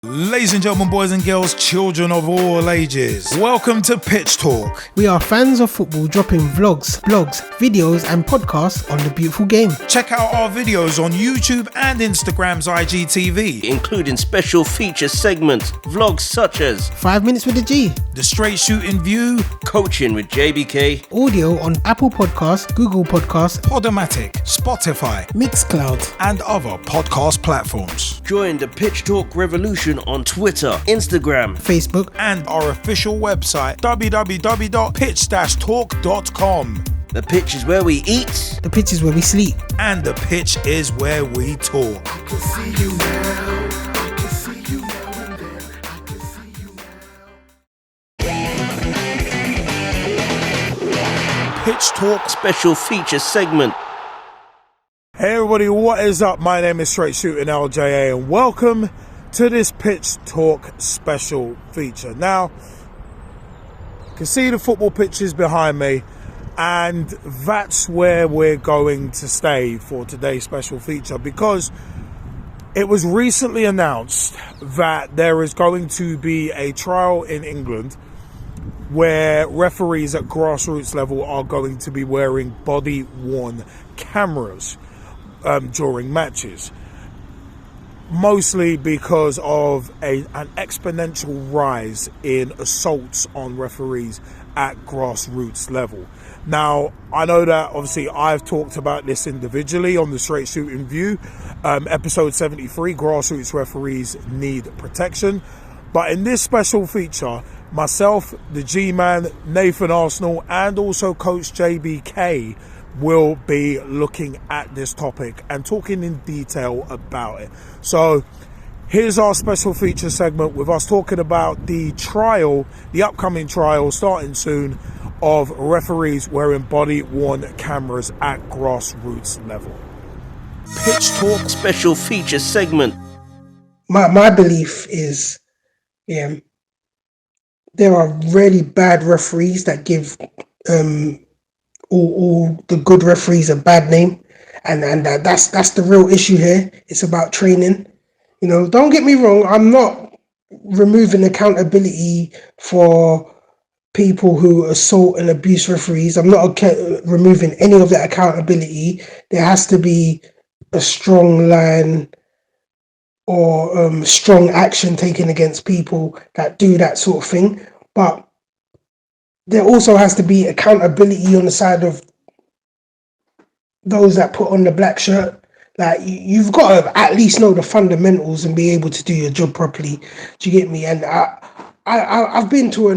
Ladies and gentlemen, boys and girls, children of all ages, welcome to Pitch Talk. We are fans of football dropping vlogs, blogs, videos and podcasts on the beautiful game. Check out our videos on YouTube and Instagram's IGTV, including special feature segments, vlogs such as 5 minutes with the G, The Straight Shooting View, Coaching with JBK, audio on Apple Podcasts, Google Podcasts, Podomatic, Spotify, Mixcloud and other podcast platforms. Join the Pitch Talk revolution on Twitter, Instagram, Facebook, and our official website www.pitch-talk.com. The pitch is where we eat, the pitch is where we sleep, and the pitch is where we talk. I can see you now. I can see you now and then. I can see you now. Pitch Talk special feature segment. Hey everybody, what is up? My name is Straight Shooting LJA and welcome to this Pitch Talk special feature. Now, you can see the football pitches behind me, and that's where we're going to stay for today's special feature, because it was recently announced that there is going to be a trial in England where referees at grassroots level are going to be wearing body-worn cameras during matches. Mostly because of an exponential rise in assaults on referees at grassroots level. Now, I know that obviously I've talked about this individually on the Straight Shooting View, episode 73, Grassroots Referees Need Protection. But in this special feature, myself, the Gman, Nathan Arsenal, and also Coach JBK will be looking at this topic and talking in detail about it. So here's our special feature segment with us talking about the trial, the upcoming trial starting soon, of referees wearing body-worn cameras at grassroots level. Pitch Talk special feature segment. My belief is, there are really bad referees that give all the good referees a bad name, and that's the real issue here. It's about training. Don't get me wrong, I'm not removing accountability for people who assault and abuse referees. I'm not removing any of that accountability. There has to be a strong line or strong action taken against people that do that sort of thing, but there also has to be accountability on the side of those that put on the black shirt. Like, you've got to at least know the fundamentals and be able to do your job properly. Do you get me? And I've been to a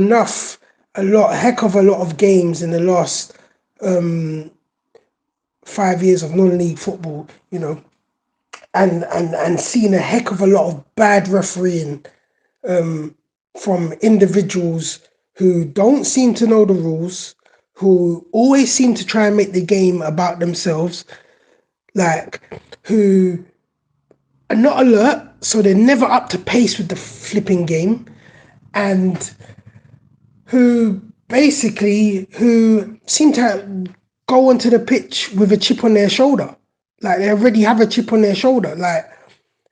heck of a lot of games in the last 5 years of non-league football, and seen a heck of a lot of bad refereeing from individuals who don't seem to know the rules, who always seem to try and make the game about themselves, like, who are not alert, so they're never up to pace with the flipping game, and who seem to go onto the pitch with a chip on their shoulder. Like, they already have a chip on their shoulder. Like,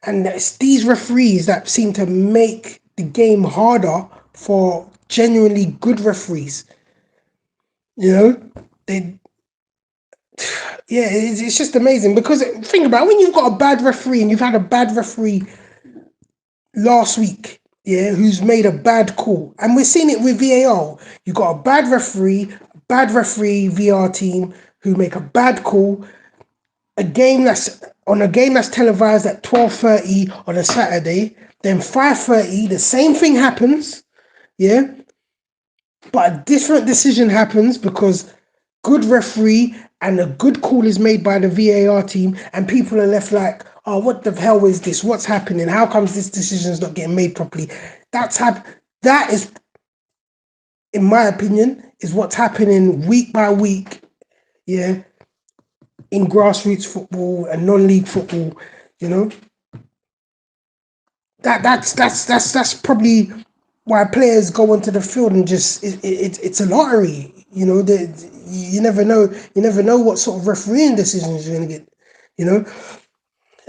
and it's these referees that seem to make the game harder for genuinely good referees. It's just amazing, because think about it, when you've got a bad referee, and you've had a bad referee last week, who's made a bad call, and we're seeing it with VAR. You've got a bad referee VR team who make a bad call, a game that's televised at 12:30 on a Saturday, then 5:30 the same thing happens, but a different decision happens because good referee and a good call is made by the VAR team, and people are left like, oh, what the hell is this? What's happening? How comes this decision is not getting made properly? That is, in my opinion, is what's happening week by week, in grassroots football and non-league football. That's probably why players go onto the field and just it's a lottery. You never know what sort of refereeing decisions you're gonna get. And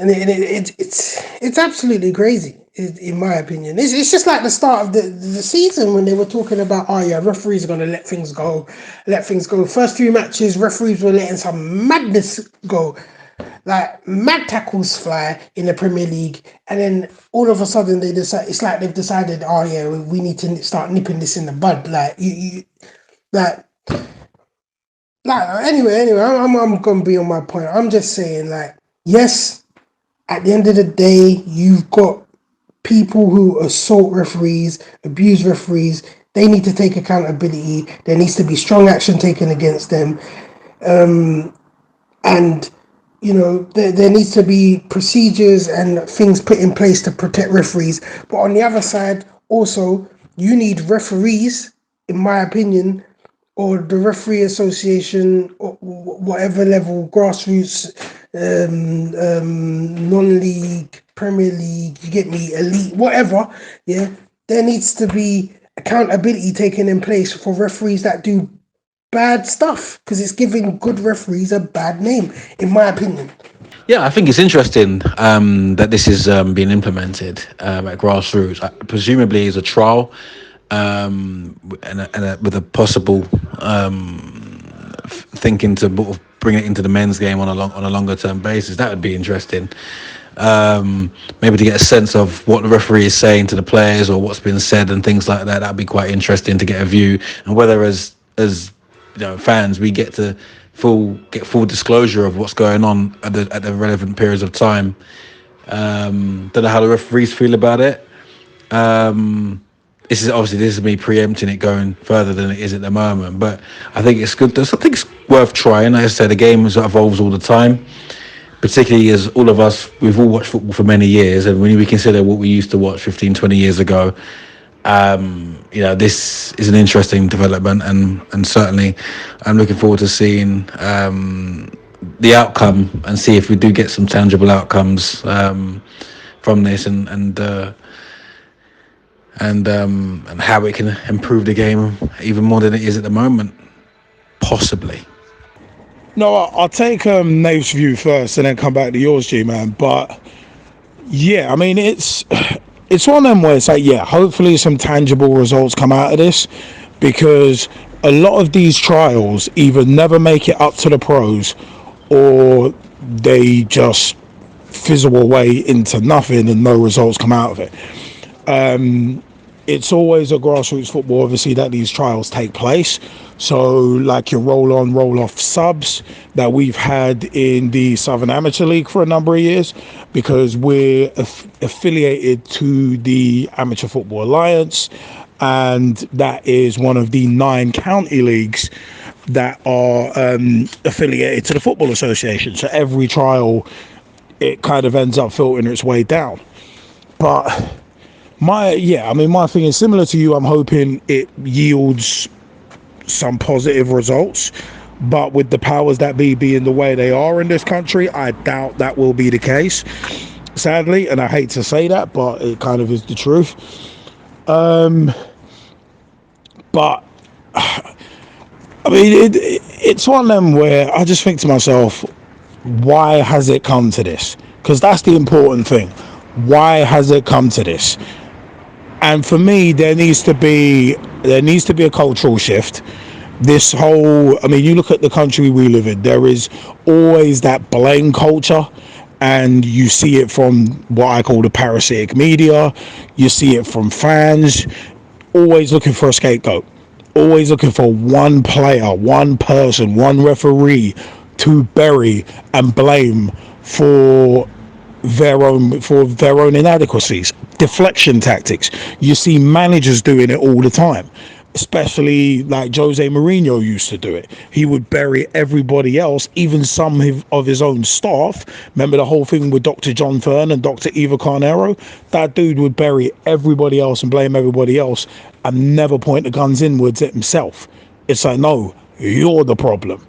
it's absolutely crazy. In my opinion, it's just like the start of the season when they were talking about, oh yeah, referees are going to let things go, let things go. First few matches, referees were letting some madness go, like mad tackles fly in the Premier League, and then all of a sudden they decide, it's like they've decided, oh yeah, we need to start nipping this in the bud. Like like anyway, I'm gonna be on my point. I'm just saying, like, yes, at the end of the day, you've got people who assault referees, abuse referees. They need to take accountability. There needs to be strong action taken against them. And there needs to be procedures and things put in place to protect referees. But on the other side, also, you need referees, in my opinion, or the referee association, or whatever level, grassroots, non-league, Premier League, you get me, elite, whatever. Yeah, there needs to be accountability taken in place for referees that do bad stuff, because it's giving good referees a bad name, in my opinion. Yeah, I think it's interesting that this is being implemented at grassroots. Presumably, as a trial, with a possible thinking to sort of bring it into the men's game on a longer term basis. That would be interesting. Maybe to get a sense of what the referee is saying to the players or what's been said and things like that. That'd be quite interesting to get a view, and whether as fans we get full disclosure of what's going on at the relevant periods of time. Don't know how the referees feel about it. This is me preempting it going further than it is at the moment, but I think it's good. I think it's worth trying. As I said, the game evolves all the time, particularly as all of us, we've all watched football for many years, and when we consider what we used to watch 15, 20 years ago, this is an interesting development, and certainly I'm looking forward to seeing the outcome and see if we do get some tangible outcomes from this, and how it can improve the game even more than it is at the moment, possibly. No, I'll take Nave's view first and then come back to yours, G-Man. But yeah, I mean, it's one of them where it's like, yeah, hopefully some tangible results come out of this, because a lot of these trials either never make it up to the pros or they just fizzle away into nothing and no results come out of it. It's always a grassroots football, obviously, that these trials take place. So like your roll-on, roll-off subs that we've had in the Southern Amateur League for a number of years, because we're affiliated to the Amateur Football Alliance, and that is one of the 9 county leagues that are affiliated to the Football Association. So every trial, it kind of ends up filtering its way down. But my thing is similar to you. I'm hoping it yields some positive results, but with the powers that be being the way they are in this country, I doubt that will be the case, sadly, and I hate to say that, but it kind of is the truth. But I mean, it's one of them where I just think to myself, why has it come to this? Because that's the important thing. Why has it come to this? And for me, there needs to be a cultural shift. This whole, I mean, you look at the country we live in, there is always that blame culture, and you see it from what I call the parasitic media. You see it from fans, always looking for a scapegoat, always looking for one player, one person, one referee to bury and blame for their own inadequacies, deflection tactics. You see managers doing it all the time, especially like Jose Mourinho used to do it. He would bury everybody else, even some of his own staff. Remember the whole thing with Dr. John Fern and Dr. Eva Carnero? That dude would bury everybody else and blame everybody else and never point the guns inwards at himself. It's like, no, you're the problem.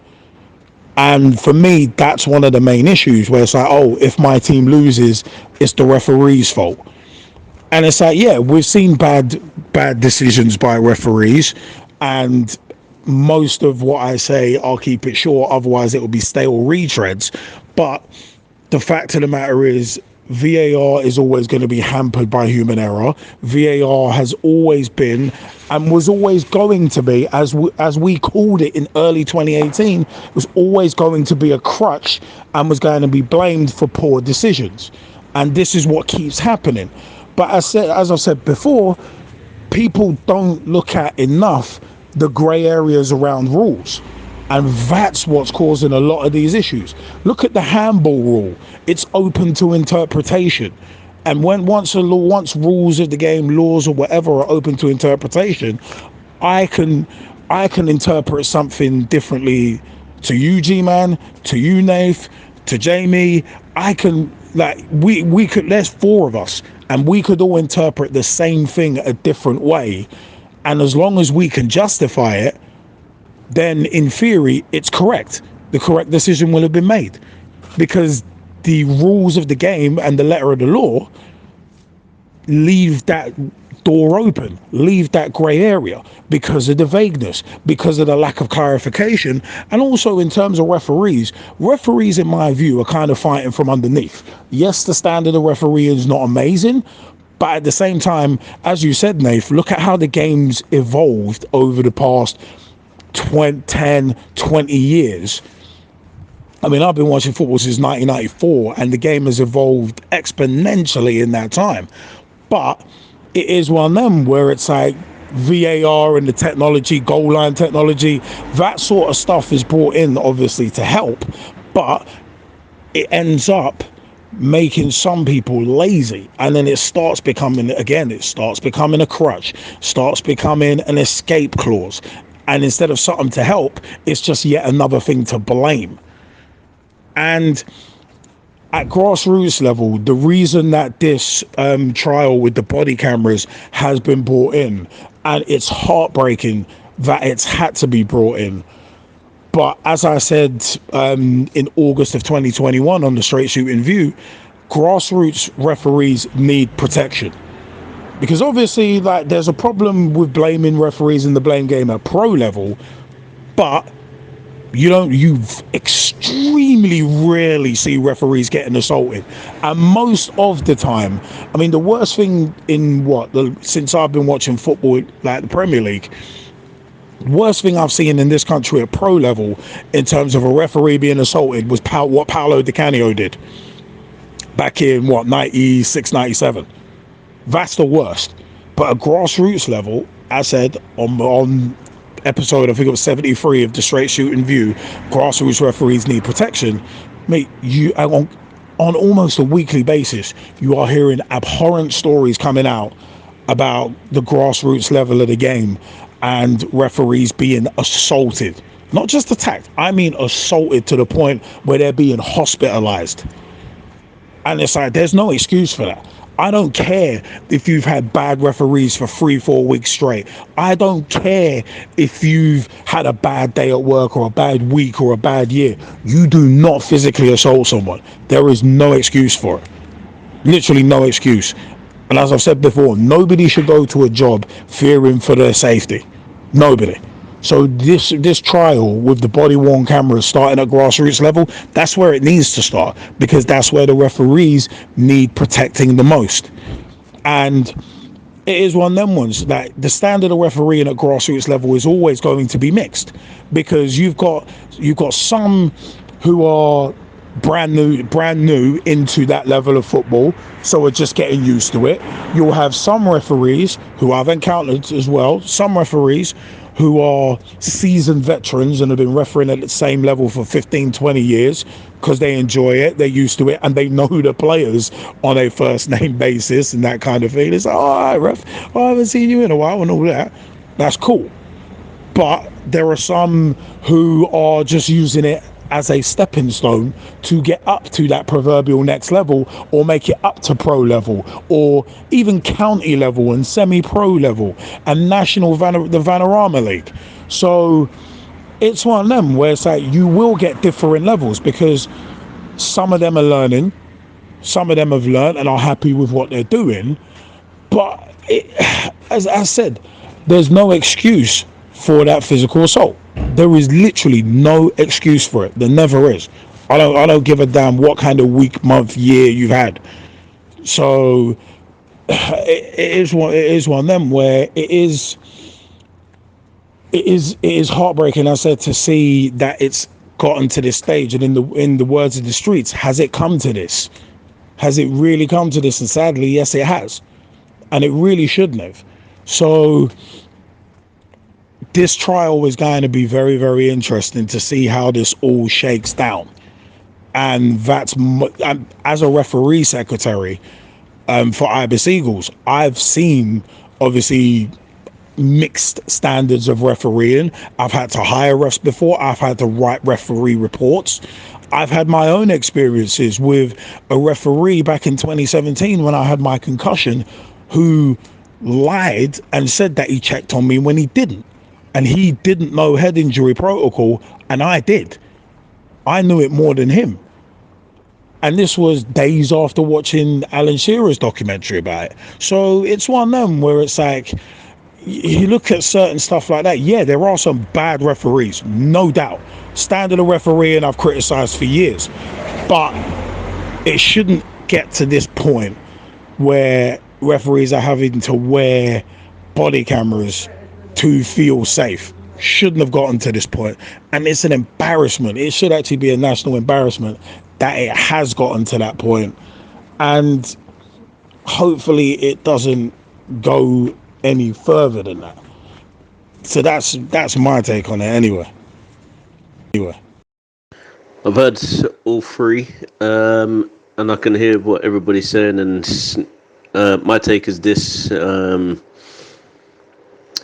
And for me, that's one of the main issues, where it's like, oh, if my team loses, it's the referee's fault. And it's like, yeah, we've seen bad decisions by referees, and most of what I say, I'll keep it short, otherwise it will be stale retreads. But the fact of the matter is, VAR is always going to be hampered by human error. VAR has always been and was always going to be, as we called it in early 2018, was always going to be a crutch and was going to be blamed for poor decisions. And this is what keeps happening. But as I said before, people don't look at enough the grey areas around rules. And that's what's causing a lot of these issues. Look at the handball rule. It's open to interpretation. And once rules of the game, laws or whatever are open to interpretation, I can interpret something differently to you, Gman, to you, Nath, to Jamie. We could, there's four of us, and we could all interpret the same thing a different way. And as long as we can justify it, then in theory, it's correct. The correct decision will have been made, because the rules of the game and the letter of the law leave that door open, leave that grey area because of the vagueness, because of the lack of clarification. And also in terms of referees, in my view are kind of fighting from underneath. Yes, the standard of refereeing is not amazing, but at the same time, as you said, Nath, look at how the game's evolved over the past 10, 20 years. I mean, I've been watching football since 1994, and the game has evolved exponentially in that time. But it is one of them where it's like VAR and the technology, goal line technology, that sort of stuff is brought in obviously to help, but it ends up making some people lazy, and then it starts becoming a crutch, starts becoming an escape clause. And instead of something to help, it's just yet another thing to blame. And at grassroots level, the reason that this trial with the body cameras has been brought in, and it's heartbreaking that it's had to be brought in. But as I said in August of 2021 on the Straight Shooting View, grassroots referees need protection. Because obviously, like, there's a problem with blaming referees in the blame game at pro level, but you extremely rarely see referees getting assaulted. And most of the time, I mean, the worst thing since I've been watching football, like the Premier League, worst thing I've seen in this country at pro level in terms of a referee being assaulted was what Paolo Di Canio did back in 96, 97. That's the worst. But at grassroots level, as said on episode, I think it was 73 of the Straight Shooting View, grassroots referees need protection. Mate, on almost a weekly basis, you are hearing abhorrent stories coming out about the grassroots level of the game and referees being assaulted. Not just attacked, I mean assaulted to the point where they're being hospitalized. And it's like, there's no excuse for that. I don't care if you've had bad referees for 3-4 weeks straight. I don't care if you've had a bad day at work or a bad week or a bad year. You do not physically assault someone. There is no excuse for it. Literally no excuse. And as I've said before, nobody should go to a job fearing for their safety. Nobody. So this trial with the body-worn cameras starting at grassroots level, that's where it needs to start, because that's where the referees need protecting the most. And it is one of them ones that the standard of refereeing at grassroots level is always going to be mixed, because you've got some who are brand new into that level of football, so are just getting used to it. You'll have some referees who I've encountered as well, some referees who are seasoned veterans and have been refereeing at the same level for 15, 20 years because they enjoy it, they're used to it, and they know the players on a first name basis and that kind of thing. It's like, all right, ref, I haven't seen you in a while and all that. That's cool. But there are some who are just using it as a stepping stone to get up to that proverbial next level, or make it up to pro level, or even county level and semi-pro level and national the Vanarama League. So it's one of them where it's like you will get different levels, because some of them are learning, some of them have learned and are happy with what they're doing. But as I said, there's no excuse for that physical assault. There is literally no excuse for it. There never is. I don't give a damn what kind of week, month, year you've had. So it is one of them where it is heartbreaking, I said, to see that it's gotten to this stage. And in the words of the streets, has it come to this? Has it really come to this? And sadly, yes, it has. And it really shouldn't have. So this trial is going to be very, very interesting to see how this all shakes down. And as a referee secretary for Ibis Eagles, I've seen, obviously, mixed standards of refereeing. I've had to hire refs before. I've had to write referee reports. I've had my own experiences with a referee back in 2017 when I had my concussion, who lied and said that he checked on me when he didn't. And he didn't know head injury protocol, and I did. I knew it more than him. And this was days after watching Alan Shearer's documentary about it. So it's one of them where it's like, you look at certain stuff like that. Yeah, there are some bad referees, no doubt. Standard of refereeing I've criticised for years. But it shouldn't get to this point where referees are having to wear body cameras to feel safe. Shouldn't have gotten to this point. And it's an embarrassment. It should actually be a national embarrassment that it has gotten to that point. And hopefully it doesn't go any further than that. So that's my take on it anyway. I've heard all three, and I can hear what everybody's saying, and my take is this.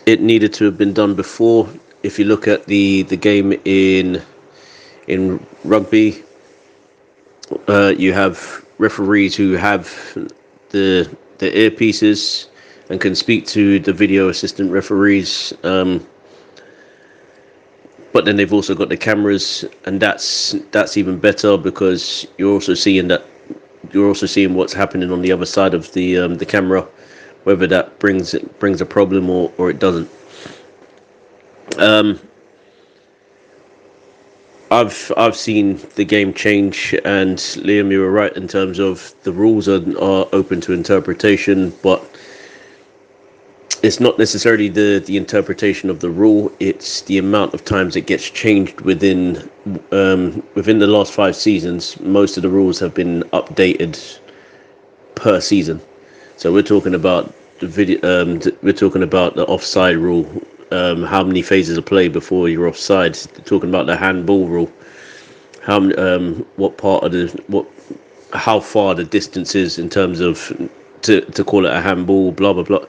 It needed to have been done before. If you look at the game in rugby, you have referees who have the earpieces and can speak to the video assistant referees, but then they've also got the cameras, and that's even better, because you're also seeing what's happening on the other side of the camera, whether that brings a problem or it doesn't. I've seen the game change, and Liam, you were right in terms of the rules are open to interpretation, but it's not necessarily the interpretation of the rule, it's the amount of times it gets changed within the last 5 seasons. Most of the rules have been updated per season. So we're talking about we're talking about the offside rule, how many phases of play before you're offside. We're talking about the handball rule, how far the distance is in terms of to call it a handball, blah blah blah.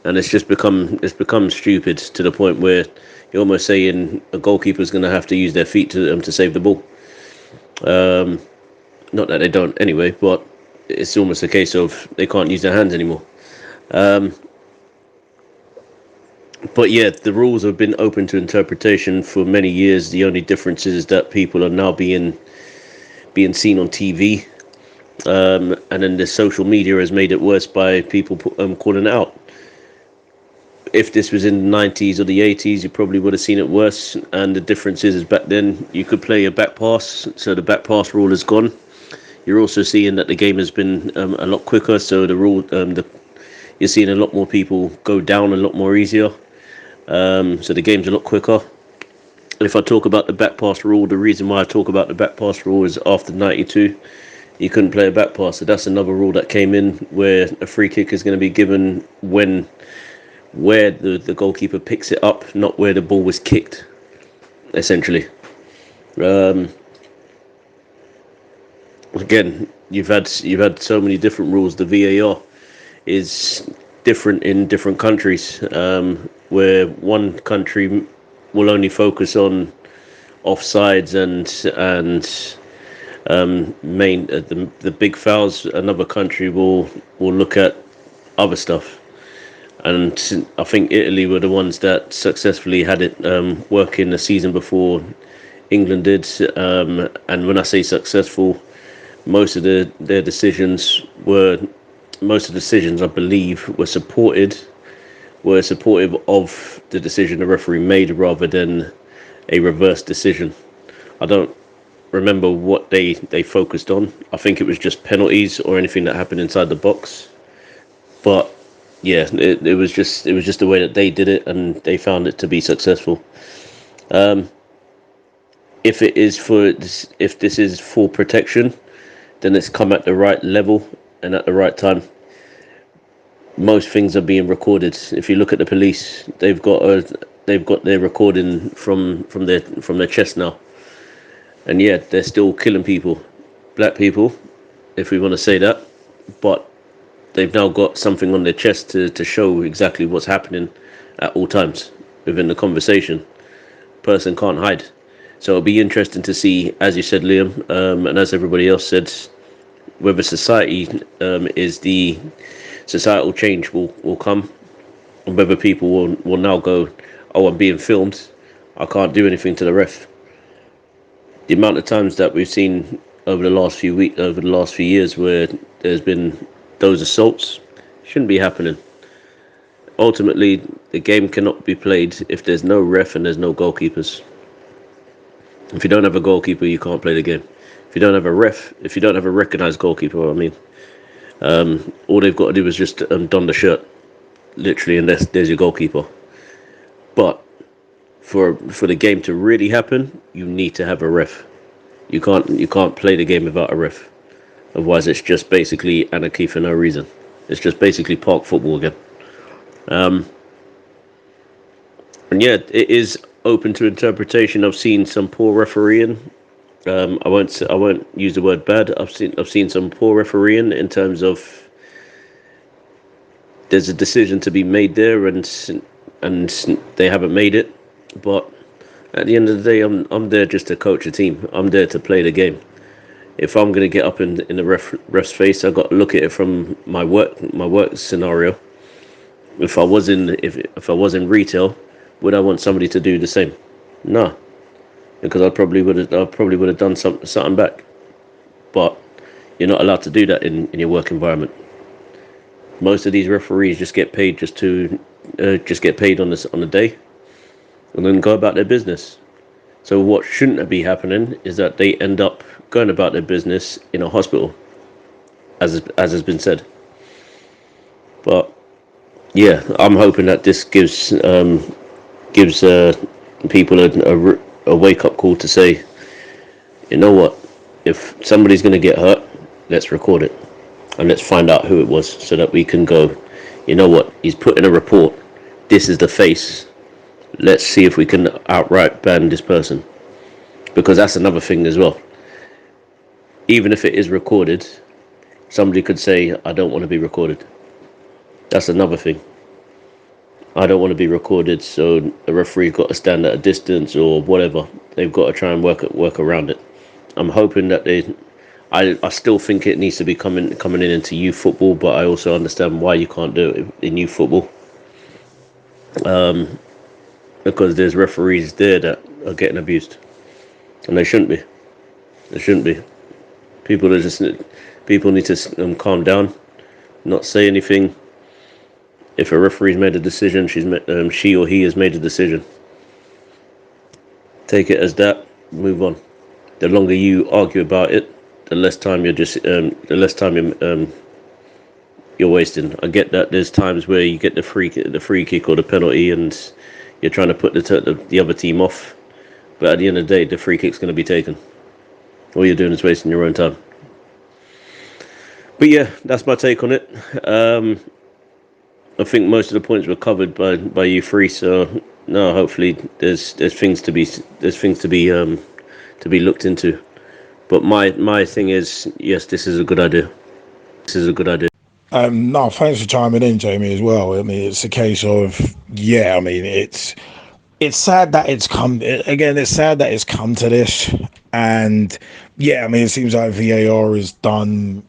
And it's become stupid to the point where you're almost saying a goalkeeper's going to have to use their feet to save the ball. Not that they don't anyway, but it's almost a case of they can't use their hands anymore. But yeah, the rules have been open to interpretation for many years. The only difference is that people are now being seen on TV, and then the social media has made it worse by people calling it out. If this was in the 90s or the 80s, you probably would have seen it worse. And the difference is back then you could play a back pass, so the back pass rule is gone. You're also seeing that the game has been a lot quicker, so the rule, you're seeing a lot more people go down a lot more easier. So the game's a lot quicker. If I talk about the back pass rule, the reason why I talk about the back pass rule is after 92, you couldn't play a back pass. So that's another rule that came in, where a free kick is going to be given where the goalkeeper picks it up, not where the ball was kicked, essentially. Again, you've had so many different rules. The VAR is different in different countries, where one country will only focus on offsides and the big fouls. Another country will look at other stuff. And I think Italy were the ones that successfully had it working the season before England did. And when I say successful, most of their decisions, I believe, were supportive of the decision the referee made, rather than a reverse decision. I don't remember what they focused on. I think it was just penalties or anything that happened inside the box. But yeah, it was just the way that they did it, and they found it to be successful. If this is for protection, then it's come at the right level and at the right time. Most things are being recorded. If you look at the police, they've got their recording from their chest now, and yeah, they're still killing people, black people, if we want to say that, but they've now got something on their chest to show exactly what's happening at all times within the conversation. Person can't hide. So it'll be interesting to see, as you said, Liam, and as everybody else said, whether society is the societal change will come, and whether people will now go, oh, I'm being filmed, I can't do anything to the ref. The amount of times that we've seen over the last few years where there's been those assaults shouldn't be happening. Ultimately, the game cannot be played if there's no ref and there's no goalkeepers. If you don't have a goalkeeper, you can't play the game. If you don't have a recognised goalkeeper, all they've got to do is just don the shirt, literally, and there's your goalkeeper. But for the game to really happen, you need to have a ref. You can't play the game without a ref. Otherwise, it's just basically anarchy for no reason. It's just basically park football again. And yeah, it is open to interpretation. I've seen some poor refereeing. I won't use the word bad. I've seen some poor refereeing in terms of there's a decision to be made there, and they haven't made it. But at the end of the day, I'm there just to coach a team. I'm there to play the game. If I'm gonna get up in the ref's face, I've got to look at it from my work scenario. If I was in retail, would I want somebody to do the same? No, because I probably would have done something back. But you're not allowed to do that in your work environment. Most of these referees just get paid on the day, and then go about their business. So what shouldn't be happening is that they end up going about their business in a hospital, as has been said. But yeah, I'm hoping that this gives people a wake up call to say, you know what, if somebody's going to get hurt, let's record it and let's find out who it was, so that we can go, you know what, he's put in a report, this is the face, let's see if we can outright ban this person. Because that's another thing as well. Even if it is recorded, somebody could say, I don't want to be recorded. That's another thing. I don't want to be recorded, so the referee's got to stand at a distance or whatever. They've got to try and work around it. I'm hoping that I still think it needs to be coming into youth football, but I also understand why you can't do it in youth football. Because there's referees there that are getting abused, and they shouldn't be. They shouldn't be. People need to calm down, not say anything. If a referee's made a decision, she or he has made a decision. Take it as that. Move on. The longer you argue about it, the less time you're wasting. I get that there's times where you get the free kick or the penalty, and you're trying to put the other team off. But at the end of the day, the free kick's going to be taken. All you're doing is wasting your own time. But yeah, that's my take on it. I think most of the points were covered by you three. So no, hopefully there's things to be looked into. But my thing is, yes, this is a good idea. This is a good idea. No, thanks for chiming in, Jamie, as well. I mean, it's a case of, yeah, I mean, it's sad that it's come to this. And yeah, I mean, it seems like VAR is done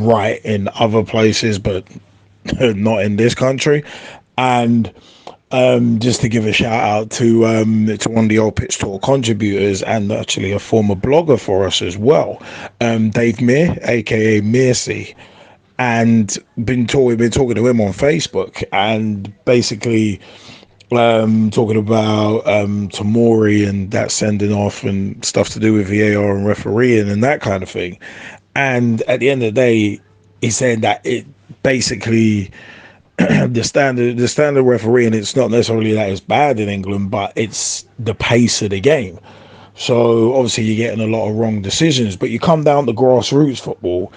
right in other places, but not in this country. And just to give a shout out to one of the old Pitch Talk contributors, and actually a former blogger for us as well, Dave Meir, aka Mearsey, and been talking to him on Facebook, and basically talking about Tamori and that sending off and stuff to do with VAR and refereeing and that kind of thing. And at the end of the day, he's saying that it basically the standard refereeing, it's not necessarily that it's bad in England, but it's the pace of the game. So obviously you're getting a lot of wrong decisions. But you come down to grassroots football,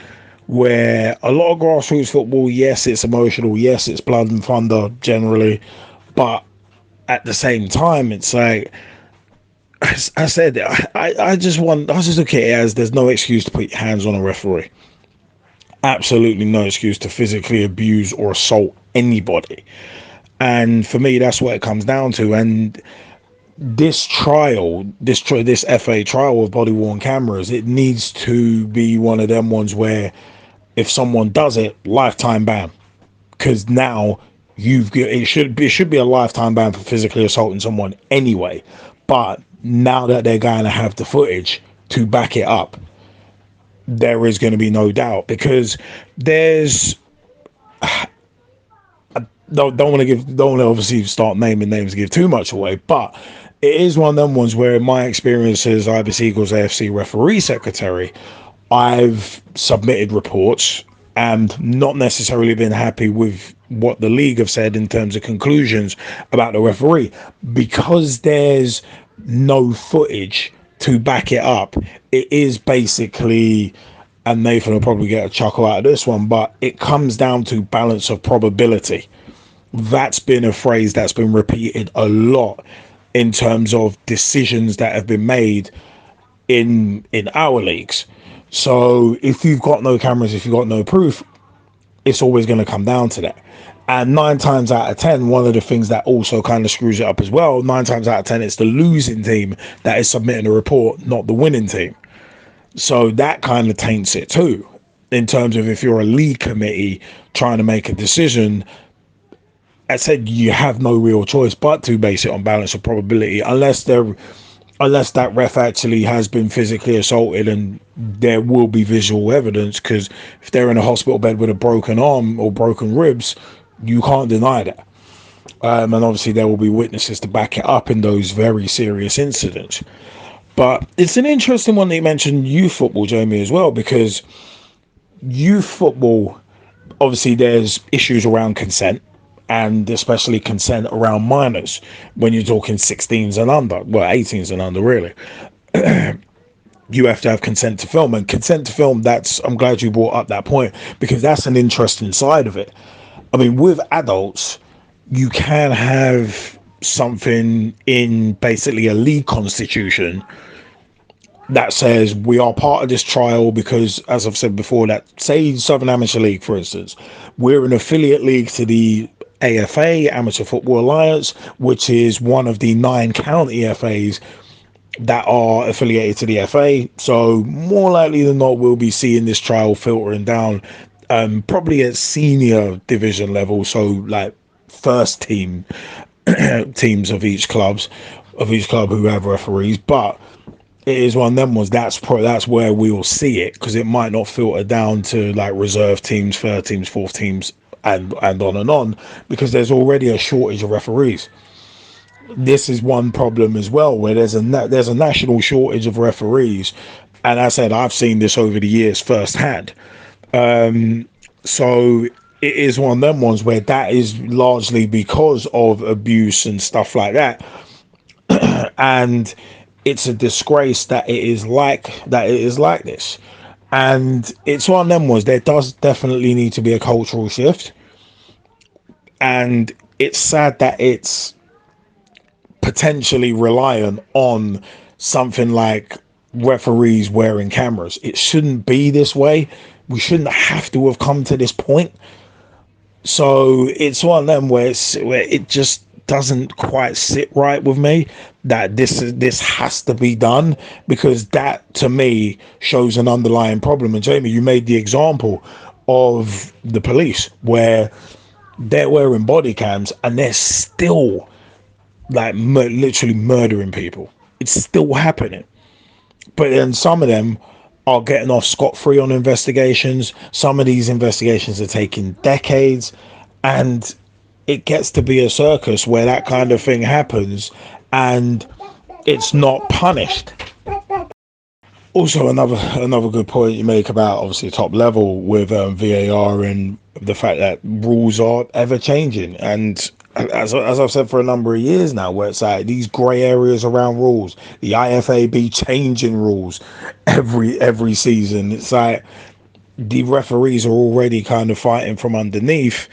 where a lot of grassroots football, yes, it's emotional, yes, it's blood and thunder generally, but at the same time, it's like I said, I just look at it as there's no excuse to put your hands on a referee. Absolutely no excuse to physically abuse or assault anybody. And for me, that's what it comes down to. And this FA trial of body worn cameras, it needs to be one of them ones where if someone does it, lifetime ban. Because now it should be a lifetime ban for physically assaulting someone anyway. But now that they're going to have the footage to back it up, there is going to be no doubt, because there's don't want to obviously start naming names and give too much away, but it is one of them ones where, in my experience as Ibis Eagles AFC referee secretary, I've submitted reports and not necessarily been happy with what the league have said in terms of conclusions about the referee, because there's no footage to back it up. It is basically, and Nathan will probably get a chuckle out of this one, but it comes down to balance of probability. That's been a phrase that's been repeated a lot in terms of decisions that have been made in our leagues. So if you've got no cameras, if you've got no proof, it's always going to come down to that. And 9 times out of 10, one of the things that also kind of screws it up as well, 9 times out of 10, it's the losing team that is submitting a report, not the winning team. So that kind of taints it too, in terms of if you're a league committee trying to make a decision. I said you have no real choice but to base it on balance of probability, unless that ref actually has been physically assaulted, and there will be visual evidence, because if they're in a hospital bed with a broken arm or broken ribs, you can't deny that. And obviously there will be witnesses to back it up in those very serious incidents. But it's an interesting one that you mentioned youth football, Jamie, as well, because youth football, obviously there's issues around consent, and especially consent around minors when you're talking 16s and under, well, 18s and under, really. You have to have consent to film, and consent to film, I'm glad you brought up that point, because that's an interesting side of it. I mean, with adults, you can have something in basically a league constitution that says we are part of this trial because, as I've said before, that say Southern Amateur League, for instance, we're an affiliate league to the AFA, Amateur Football Alliance, which is one of the 9 county FAs that are affiliated to the FA. So more likely than not, we'll be seeing this trial filtering down, probably at senior division level, so like first team teams of each club who have referees. But it is one of them ones that's where we will see it, because it might not filter down to like reserve teams, third teams, fourth teams, and on, because there's already a shortage of referees. This is one problem as well, where there's a national shortage of referees, and as I said, I've seen this over the years firsthand. So it is one of them ones where that is largely because of abuse and stuff like that. And it's a disgrace that it is like this. And it's one of them ones, there does definitely need to be a cultural shift. And it's sad that it's potentially reliant on something like referees wearing cameras. It shouldn't be this way. We shouldn't have to have come to this point. So it's one of them where it just doesn't quite sit right with me that this has to be done, because that to me shows an underlying problem. And Jamie, you made the example of the police where they're wearing body cams and they're still like literally murdering people. It's still happening. But then some of them are getting off scot-free on investigations. Some of these investigations are taking decades, and it gets to be a circus where that kind of thing happens and it's not punished. Also, another good point you make about obviously top level with VAR and the fact that rules are ever changing, and as I've said for a number of years now, where it's like these grey areas around rules, the IFAB changing rules every season. It's like the referees are already kind of fighting from underneath.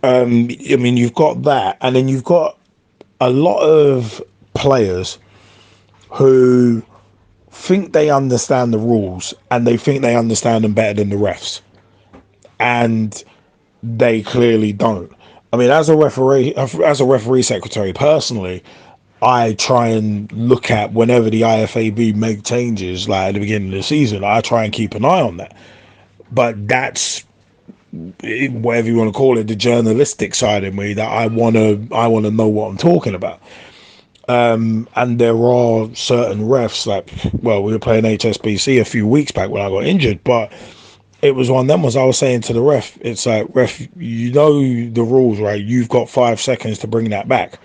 I mean, you've got that, and then you've got a lot of players who think they understand the rules and they think they understand them better than the refs, and they clearly don't. I mean, as a referee secretary personally, I try and look at whenever the IFAB make changes, like at the beginning of the season, I try and keep an eye on that. But that's whatever you want to call it, the journalistic side of me, that I wanna know what I'm talking about. And there are certain refs, like, well, we were playing HSBC a few weeks back when I got injured, but it was one of them was I was saying to the ref, it's like, ref, you know the rules, right? You've got 5 seconds to bring that back.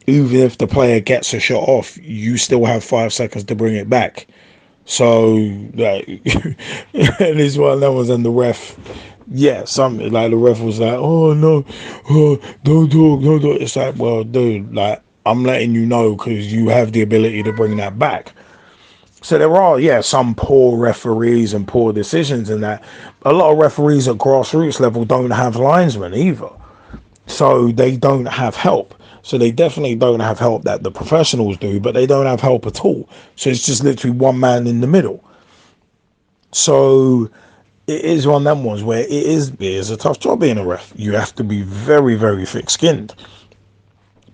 Even if the player gets a shot off, you still have 5 seconds to bring it back. So, like, and it's one of them was, and the ref, yeah, something like the ref was like, oh no, oh, don't talk. It's like, well, dude, like, I'm letting you know because you have the ability to bring that back. So there are, yeah, some poor referees and poor decisions in that. A lot of referees at grassroots level don't have linesmen either. So they don't have help. So they definitely don't have help that the professionals do, but they don't have help at all. So it's just literally one man in the middle. So it is one of them ones where it is a tough job being a ref. You have to be very, very thick-skinned.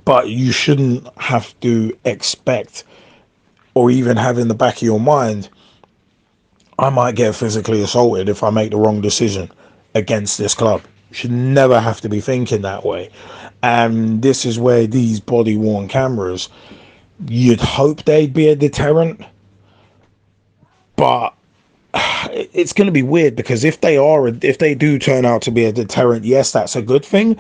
But you shouldn't have to expect or even have in the back of your mind, I might get physically assaulted if I make the wrong decision against this club. You should never have to be thinking that way. And this is where these body-worn cameras, you'd hope they'd be a deterrent, but it's going to be weird because if they do turn out to be a deterrent, yes, that's a good thing,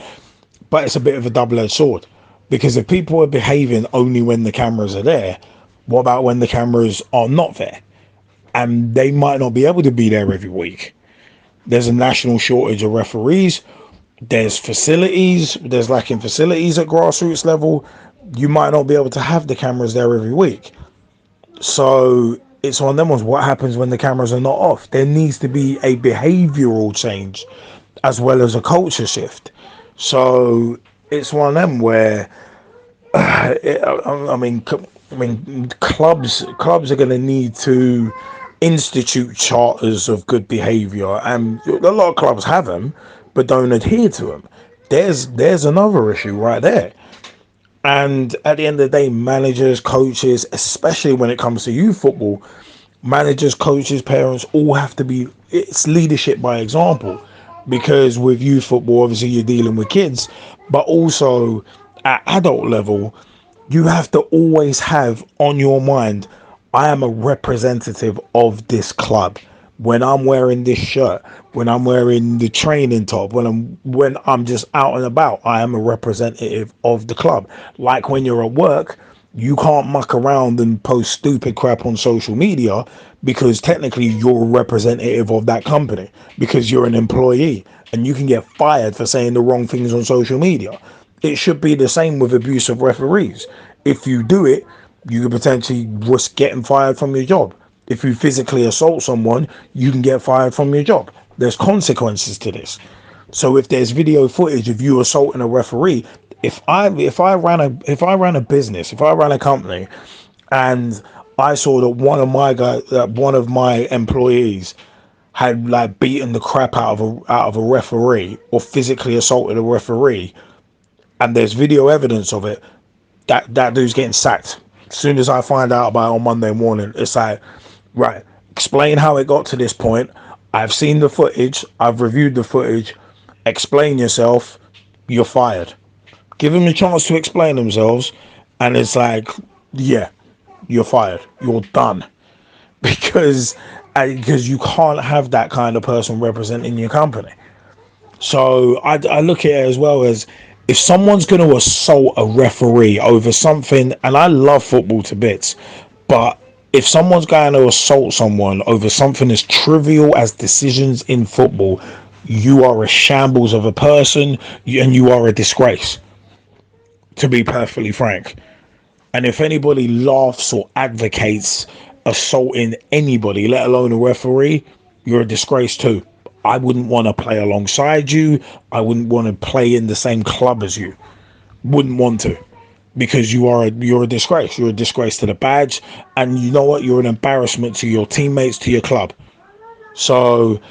but it's a bit of a double-edged sword. Because if people are behaving only when the cameras are there, what about when the cameras are not there? And they might not be able to be there every week. There's a national shortage of referees. There's lacking facilities at grassroots level. You might not be able to have the cameras there every week. So it's one of them ones, what happens when the cameras are not off? There needs to be a behavioral change as well as a culture shift. So it's one of them where, I mean, clubs are going to need to institute charters of good behaviour, and a lot of clubs have them, but don't adhere to them. There's another issue right there. And at the end of the day, managers, coaches, especially when it comes to youth football, managers, coaches, parents all have to be, it's leadership by example. Because with youth football, obviously you're dealing with kids, but also at adult level, you have to always have on your mind, I am a representative of this club. When I'm wearing this shirt, when I'm wearing the training top, when I'm just out and about, I am a representative of the club. Like when you're at work, you can't muck around and post stupid crap on social media because technically you're a representative of that company because you're an employee and you can get fired for saying the wrong things on social media. It should be the same with abusive referees. If you do it, you could potentially risk getting fired from your job. If you physically assault someone, you can get fired from your job. There's consequences to this. So if there's video footage of you assaulting a referee, if I ran a business, if I ran a company, and I saw that one of my employees had like beaten the crap out of a referee or physically assaulted a referee, and there's video evidence of it, that dude's getting sacked. As soon as I find out about it on Monday morning, it's like, right, explain how it got to this point. I've seen the footage. I've reviewed the footage. Explain yourself. You're fired. Give them a chance to explain themselves, and it's like, yeah, you're fired. You're done. Because you can't have that kind of person representing your company. So I look at it as well as if someone's going to assault a referee over something, and I love football to bits, but if someone's going to assault someone over something as trivial as decisions in football, you are a shambles of a person and you are a disgrace, to be perfectly frank. And if anybody laughs or advocates assaulting anybody, let alone a referee, you're a disgrace too. I wouldn't want to play alongside you. I wouldn't want to play in the same club as you. Wouldn't want to, because you're a disgrace. You're a disgrace to the badge, and you know what? You're an embarrassment to your teammates, to your club. So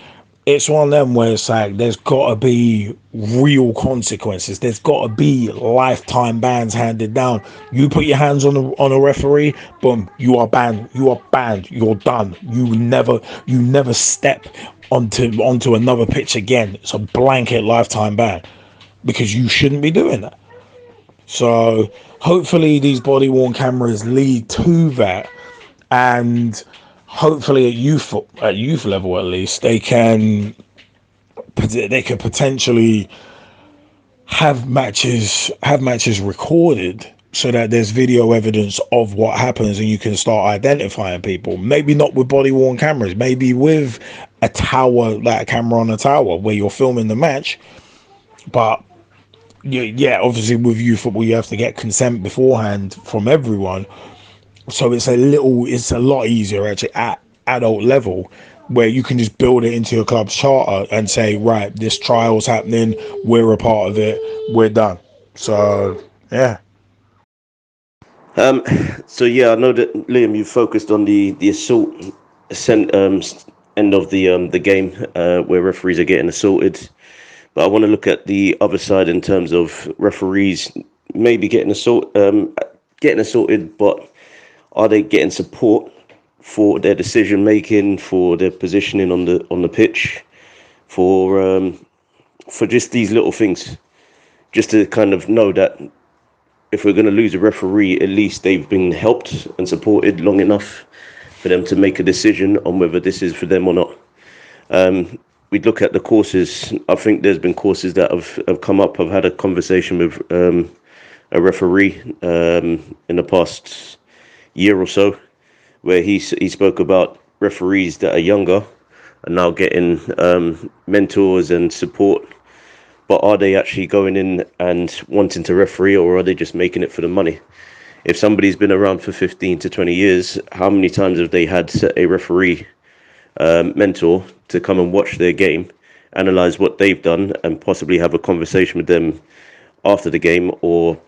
it's one of them where it's like there's got to be real consequences. There's got to be lifetime bans handed down. You put your hands on a referee, boom, you are banned. You are banned. You're done. You never step onto another pitch again. It's a blanket lifetime ban because you shouldn't be doing that. So hopefully these body worn cameras lead to that, and hopefully at youth level at least they can potentially have matches recorded so that there's video evidence of what happens and you can start identifying people. Maybe not with body worn cameras, maybe with a tower, like a camera on a tower where you're filming the match. But yeah, obviously with youth football you have to get consent beforehand from everyone, so it's a lot easier actually at adult level, where you can just build it into your club's charter and say, right, this trial's happening, we're a part of it, we're done. So yeah. So yeah, I know that Liam, you focused on the assault end of the game, where referees are getting assaulted. But I want to look at the other side in terms of referees maybe getting assaulted, but are they getting support for their decision making, for their positioning on the pitch, for just these little things, just to kind of know that if we're going to lose a referee, at least they've been helped and supported long enough for them to make a decision on whether this is for them or not. We'd look at the courses. I think there's been courses that have come up. I've had a conversation with a referee in the past year or so, where he spoke about referees that are younger and now getting mentors and support. But are they actually going in and wanting to referee, or are they just making it for the money? If somebody's been around for 15 to 20 years, how many times have they had a referee mentor to come and watch their game, analyze what they've done, and possibly have a conversation with them after the game or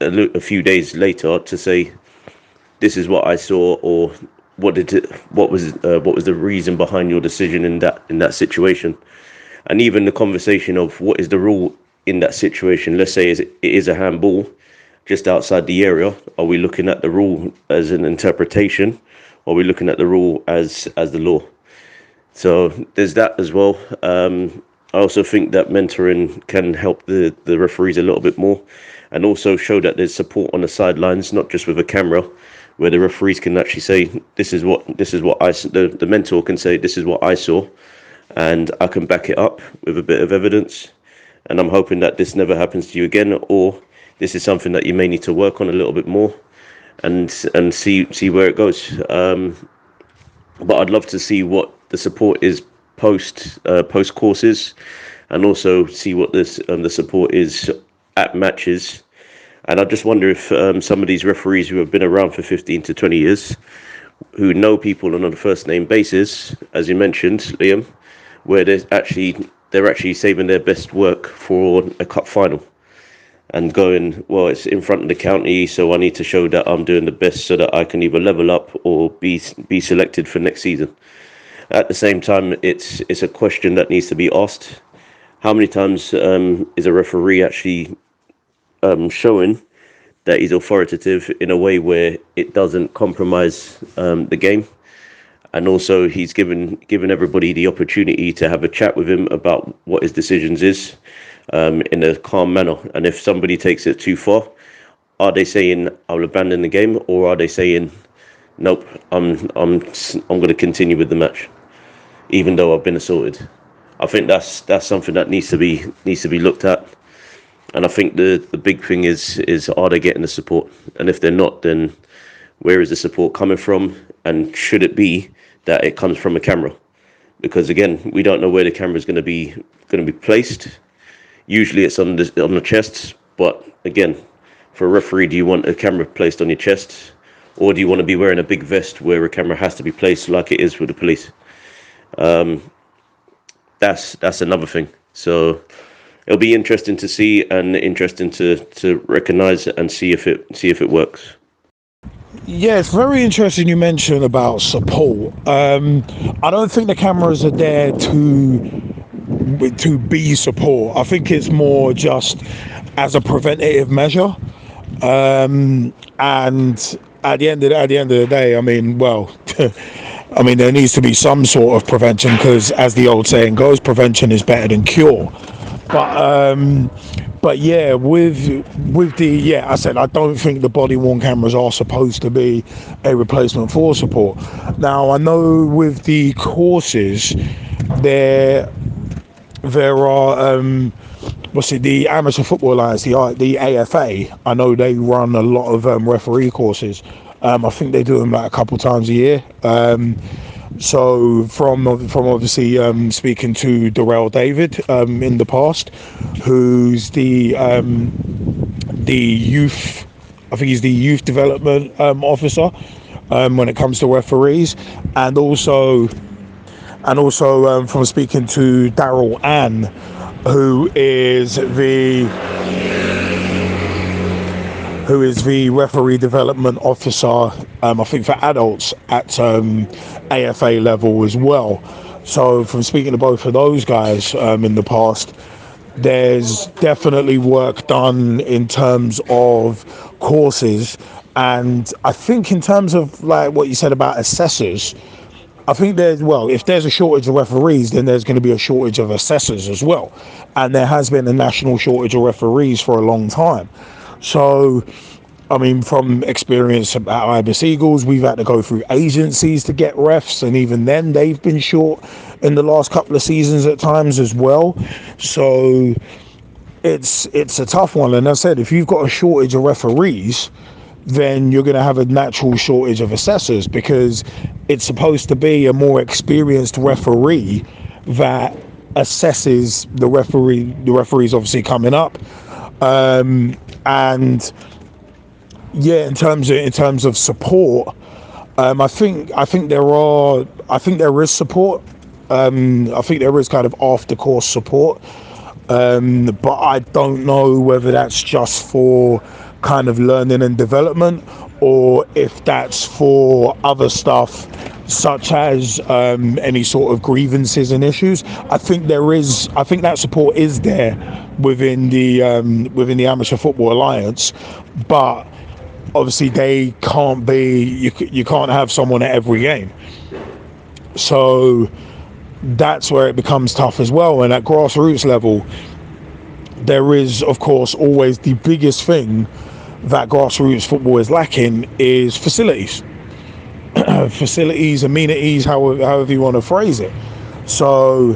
a few days later to say, this is what I saw, or what was the reason behind your decision in that situation? And even the conversation of what is the rule in that situation. Let's say it is a handball just outside the area. Are we looking at the rule as an interpretation, or are we looking at the rule as the law? So there's that as well. I also think that mentoring can help the referees a little bit more, and also show that there's support on the sidelines, not just with a camera, where the referees can actually say, the mentor can say, this is what I saw, and I can back it up with a bit of evidence. And I'm hoping that this never happens to you again, or this is something that you may need to work on a little bit more, and see where it goes. But I'd love to see what the support is post courses, and also see what the support is at matches. And I just wonder if some of these referees who have been around for 15 to 20 years, who know people on a first name basis, as you mentioned, Liam, where they're actually saving their best work for a cup final, and going, well, it's in front of the county, so I need to show that I'm doing the best so that I can either level up or be selected for next season. At the same time, it's a question that needs to be asked. How many times is a referee actually showing that he's authoritative in a way where it doesn't compromise the game? And also, he's given everybody the opportunity to have a chat with him about what his decisions is, in a calm manner. And if somebody takes it too far, are they saying I'll abandon the game, or are they saying, nope, I'm going to continue with the match, even though I've been assaulted? I think that's something that needs to be looked at. And I think the big thing is are they getting the support? And if they're not, then where is the support coming from? And should it be that it comes from a camera? Because again, we don't know where the camera is going to be placed. Usually, it's on the chest. But again, for a referee, do you want a camera placed on your chest, or do you want to be wearing a big vest where a camera has to be placed, like it is with the police? That's another thing. So it'll be interesting to see and interesting to recognize and see if it works. Yeah, it's very interesting you mentioned about support. I don't think the cameras are there to be support. I think it's more just as a preventative measure. And at the end of the day, I mean, well, I mean, there needs to be some sort of prevention because, as the old saying goes, prevention is better than cure. But yeah, I said I don't think the body-worn cameras are supposed to be a replacement for support. Now I know with the courses, there are the Amateur Football Alliance, the AFA. I know they run a lot of referee courses. I think they do them like a couple times a year. So from obviously speaking to Darrell David in the past, who's the youth, I think he's the youth development officer when it comes to referees, and also from speaking to Daryl Ann, who is the referee development officer, I think for adults at AFA level as well. So from speaking to both of those guys in the past, there's definitely work done in terms of courses. And I think in terms of like what you said about assessors, I think if there's a shortage of referees, then there's going to be a shortage of assessors as well. And there has been a national shortage of referees for a long time. So, I mean, from experience at Ibis Eagles, we've had to go through agencies to get refs, and even then they've been short in the last couple of seasons at times as well. So it's a tough one. And as I said, if you've got a shortage of referees, then you're going to have a natural shortage of assessors, because it's supposed to be a more experienced referee that assesses the referees obviously coming up. And yeah, in terms of support, I think there is support. I think there is kind of after course support, but I don't know whether that's just for kind of learning and development, or if that's for other stuff such as any sort of grievances and issues. I think that support is there within the Amateur Football Alliance, but obviously they can't be. You can't have someone at every game, so that's where it becomes tough as well. And at grassroots level, there is, of course, always the biggest thing that grassroots football is lacking is facilities. Facilities, amenities, however you want to phrase it. So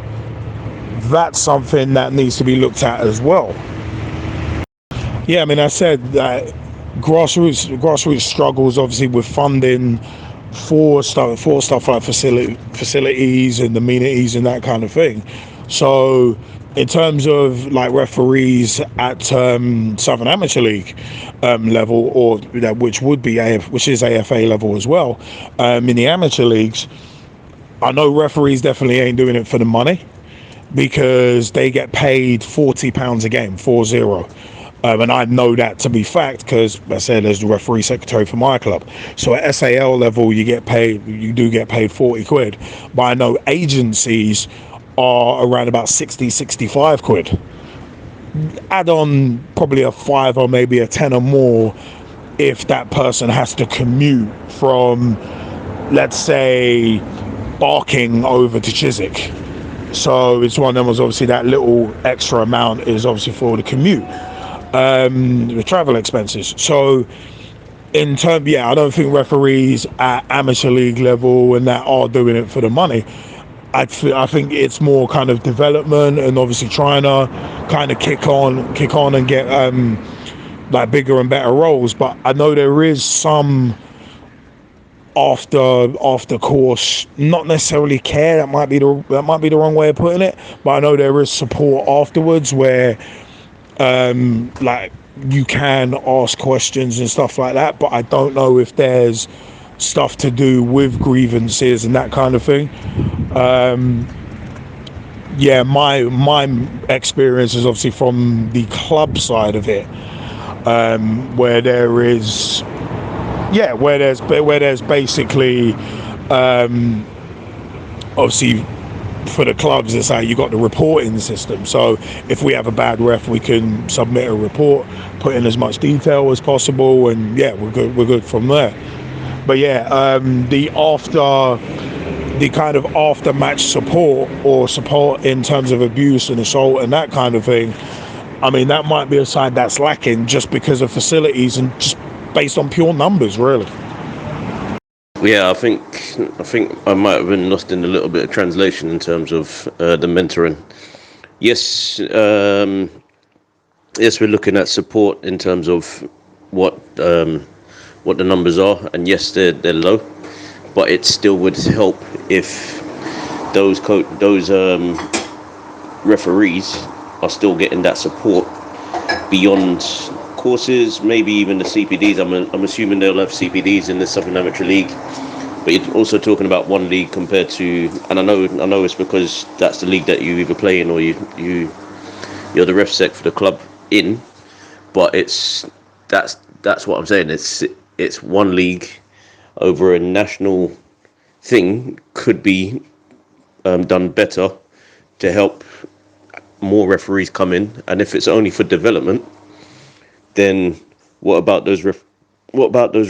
that's something that needs to be looked at as well. Yeah, I mean, I said that grassroots struggles obviously with funding for stuff like facilities and amenities and that kind of thing. So in terms of like referees at Southern Amateur League level, or which is AFA level as well, in the amateur leagues, I know referees definitely ain't doing it for the money, because they get paid £40 a game, 40. And I know that to be fact because I said as the referee secretary for my club. So at SAL level, you do get paid 40 quid. But I know agencies are around about 60-65 quid. Add on probably a 5 or maybe a 10 or more if that person has to commute from, let's say, Barking over to Chiswick. So it's one of them. Was obviously that little extra amount is obviously for the commute, the travel expenses. So in terms, I don't think referees at amateur league level and that are doing it for the money. I think it's more kind of development and obviously trying to kind of kick on and get like bigger and better roles. But I know there is some after course, not necessarily care. That might be the wrong way of putting it. But I know there is support afterwards where like you can ask questions and stuff like that. But I don't know if there's stuff to do with grievances and that kind of thing. Yeah, my experience is obviously from the club side of it, where there's basically obviously for the clubs it's like you got the reporting system. So if we have a bad ref, we can submit a report, put in as much detail as possible, and yeah, we're good from there. But yeah, the kind of after match support or support in terms of abuse and assault and that kind of thing, I mean, that might be a side that's lacking just because of facilities and just based on pure numbers, really. Yeah, I think I might have been lost in a little bit of translation in terms of the mentoring. Yes, yes, we're looking at support in terms of what the numbers are, and yes, they're low, but it still would help if those referees are still getting that support beyond courses, maybe even the CPDs. I'm assuming they'll have CPDs in the Southern Amateur League, but you're also talking about one league compared to, and I know it's because that's the league that you either play in or you're the ref sec for the club in, but that's what I'm saying. It's one league over a national thing could be done better to help more referees come in. And if it's only for development, then what about those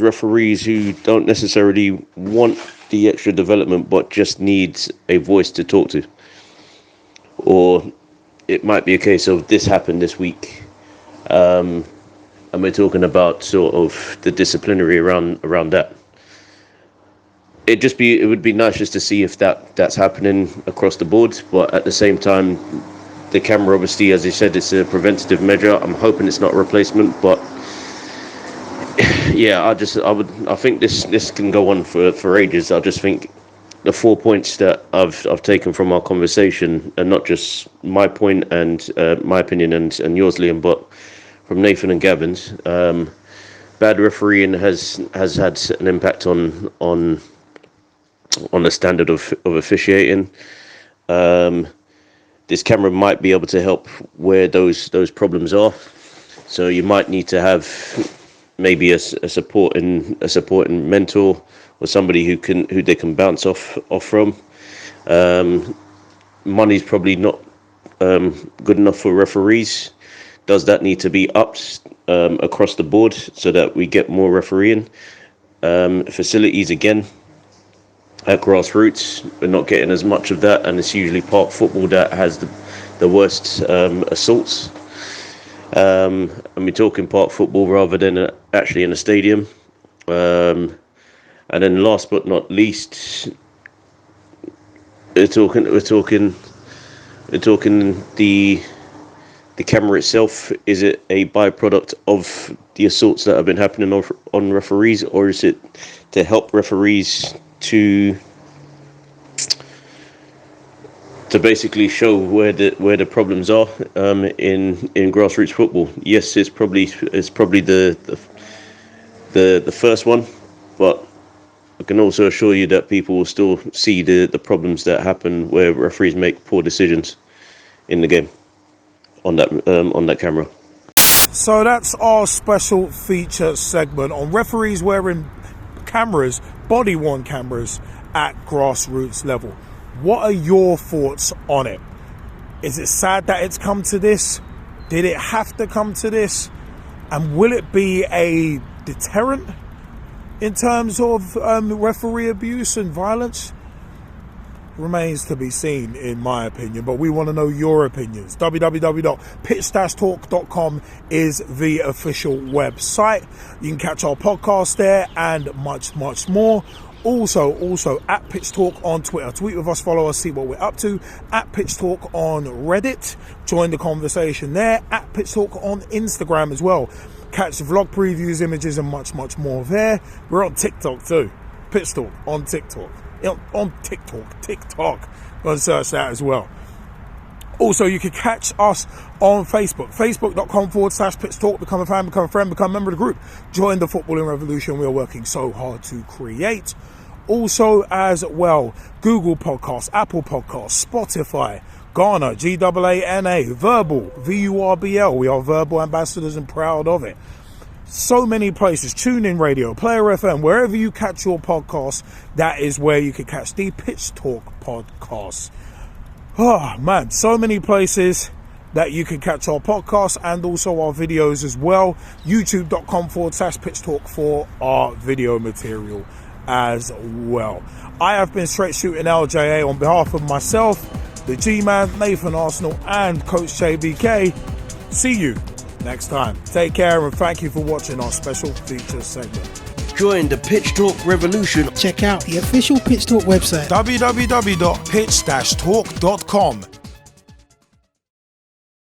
referees who don't necessarily want the extra development but just needs a voice to talk to? Or it might be a case of this happened this week, and we're talking about sort of the disciplinary around that. It would be nice just to see if that's happening across the board, but at the same time, the camera, obviously, as you said, it's a preventative measure. I'm hoping it's not a replacement, but yeah, I think this can go on for ages. I just think the 4 points that I've taken from our conversation, and not just my point and my opinion and yours, Liam, but from Nathan and Gavin's, bad refereeing has had an impact on the standard of officiating. This camera might be able to help where those problems are. So you might need to have maybe a supporting mentor or somebody who they can bounce off from. Money's probably not good enough for referees. Does that need to be upped across the board so that we get more refereeing? Facilities again. At grassroots, we're not getting as much of that, and it's usually park football that has the worst assaults. And we're talking park football rather than actually in a stadium. And then last but not least, we're talking the camera itself. Is it a byproduct of the assaults that have been happening on referees, or is it to help referees to basically show where the problems are in grassroots football? Yes, it's probably the first one, but I can also assure you that people will still see the problems that happen where referees make poor decisions in the game on that camera. So that's our special feature segment on referees wearing cameras, body-worn cameras at grassroots level. What are your thoughts on it? Is it sad that it's come to this? Did it have to come to this? And will it be a deterrent in terms of referee abuse and violence? Remains to be seen, in my opinion, but we want to know your opinions. www.pitch-talk.com is the official website. You can catch our podcast there and much more. Also at Pitch Talk on Twitter. Tweet with us, follow us, see what we're up to. At Pitch Talk on Reddit. Join the conversation there. At Pitch Talk on Instagram as well. Catch vlog previews, images, and much more there. We're on TikTok too. Pitch Talk on TikTok. On TikTok. Go and search that as well. Also, you can catch us on Facebook. Facebook.com/Pitch Talk. Become a fan, become a friend, become a member of the group. Join the footballing revolution we are working so hard to create. Also, as well, Google Podcasts, Apple Podcasts, Spotify, Ghana, GAANA, Verbal, VURBL. We are Verbal ambassadors and proud of it. So many places. TuneIn Radio, Player FM, wherever you catch your podcasts, that is where you can catch the Pitch Talk podcast. Oh man, so many places that you can catch our podcast and also our videos as well. YouTube.com/Pitch Talk for our video material as well. I have been Straight Shooting LJA on behalf of myself, the Gman, Nathan Arsenal, and Coach JBK. See you next time. Take care and thank you for watching our special feature segment. Join the Pitch Talk revolution. Check out the official Pitch Talk website. www.pitch-talk.com